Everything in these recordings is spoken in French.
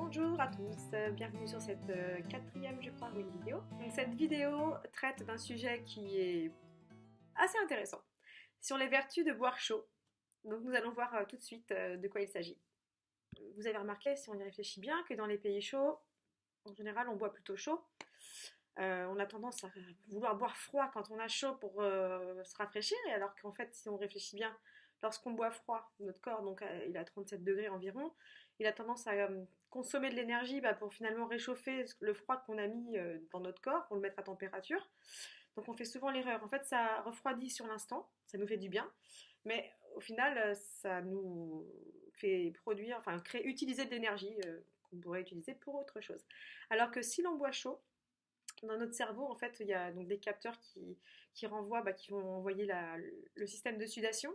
Bonjour à tous, bienvenue sur cette quatrième, je crois, oui, vidéo. Donc, cette vidéo traite d'un sujet qui est assez intéressant, sur les vertus de boire chaud. Donc nous allons voir tout de suite de quoi il s'agit. Vous avez remarqué, si on y réfléchit bien, que dans les pays chauds, en général, on boit plutôt chaud. On a tendance à vouloir boire froid quand on a chaud pour se rafraîchir, et alors qu'en fait, si on réfléchit bien, lorsqu'on boit froid, notre corps, donc il a 37 degrés environ, il a tendance à consommer de l'énergie pour finalement réchauffer le froid qu'on a mis dans notre corps, pour le mettre à température. Donc on fait souvent l'erreur. En fait, ça refroidit sur l'instant, ça nous fait du bien, mais au final, ça nous fait produire, enfin, utiliser de l'énergie qu'on pourrait utiliser pour autre chose. Alors que si l'on boit chaud, dans notre cerveau, en fait, il y a donc des capteurs qui renvoient, qui vont envoyer le système de sudation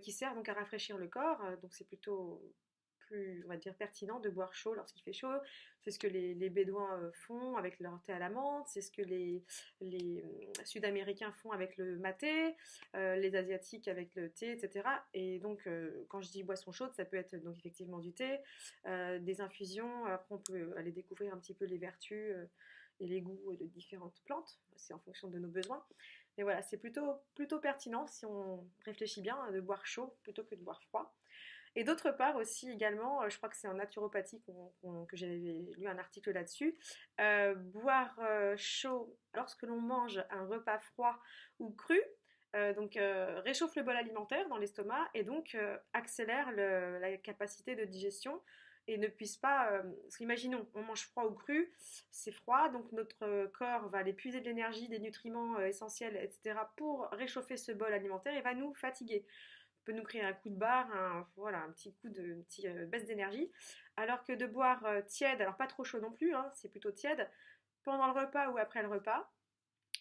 qui sert donc à rafraîchir le corps. Donc c'est plutôt plus, on va dire, pertinent de boire chaud lorsqu'il fait chaud. C'est ce que les Bédouins font avec leur thé à la menthe, c'est ce que les Sud-Américains font avec le maté, les Asiatiques avec le thé, etc. Et donc, quand je dis boisson chaude, ça peut être donc effectivement du thé, des infusions. Après, on peut aller découvrir un petit peu les vertus et les goûts de différentes plantes. C'est en fonction de nos besoins. Mais voilà, c'est plutôt pertinent si on réfléchit bien de boire chaud plutôt que de boire froid. Et d'autre part aussi également, je crois que c'est en naturopathie que j'avais lu un article là-dessus, boire chaud lorsque l'on mange un repas froid ou cru, réchauffe le bol alimentaire dans l'estomac et donc accélère la capacité de digestion et ne puisse pas... parce qu'imaginons, on mange froid ou cru, c'est froid, donc notre corps va aller puiser de l'énergie, des nutriments essentiels, etc. pour réchauffer ce bol alimentaire et va nous fatiguer peut nous créer un coup de barre, voilà, un petit coup de une petite baisse d'énergie. Alors que de boire tiède, alors pas trop chaud non plus, hein, c'est plutôt tiède, pendant le repas ou après le repas,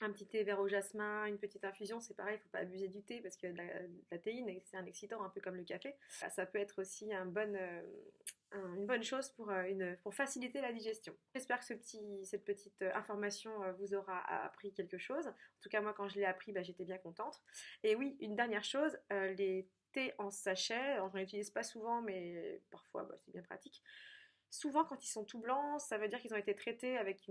un petit thé vert au jasmin, une petite infusion, c'est pareil, il ne faut pas abuser du thé parce qu'il y a de la théine et c'est un excitant un peu comme le café. Ça peut être aussi une bonne chose pour faciliter la digestion. J'espère que cette petite information vous aura appris quelque chose. En tout cas, moi, quand je l'ai appris, j'étais bien contente. Et oui, une dernière chose, les thés en sachet, je n'en utilise pas souvent, mais parfois c'est bien pratique. Souvent, quand ils sont tout blancs, ça veut dire qu'ils ont été traités avec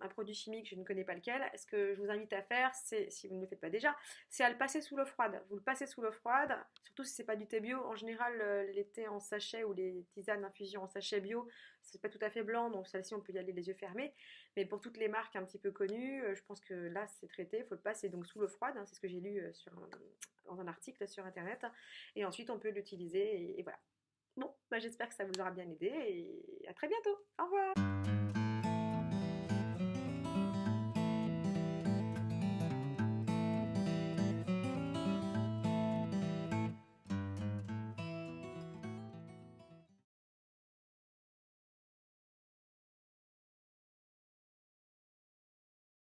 un produit chimique, je ne connais pas lequel. Ce que je vous invite à faire, c'est, si vous ne le faites pas déjà, c'est à le passer sous l'eau froide. Vous le passez sous l'eau froide, surtout si c'est pas du thé bio. En général, les thés en sachet ou les tisanes d'infusion en sachet bio, c'est pas tout à fait blanc, donc celle-ci on peut y aller les yeux fermés. Mais pour toutes les marques un petit peu connues, je pense que là c'est traité, il faut le passer donc sous l'eau froide. C'est ce que j'ai lu dans un article sur internet. Et ensuite on peut l'utiliser et voilà. Bon, j'espère que ça vous aura bien aidé et à très bientôt. Au revoir.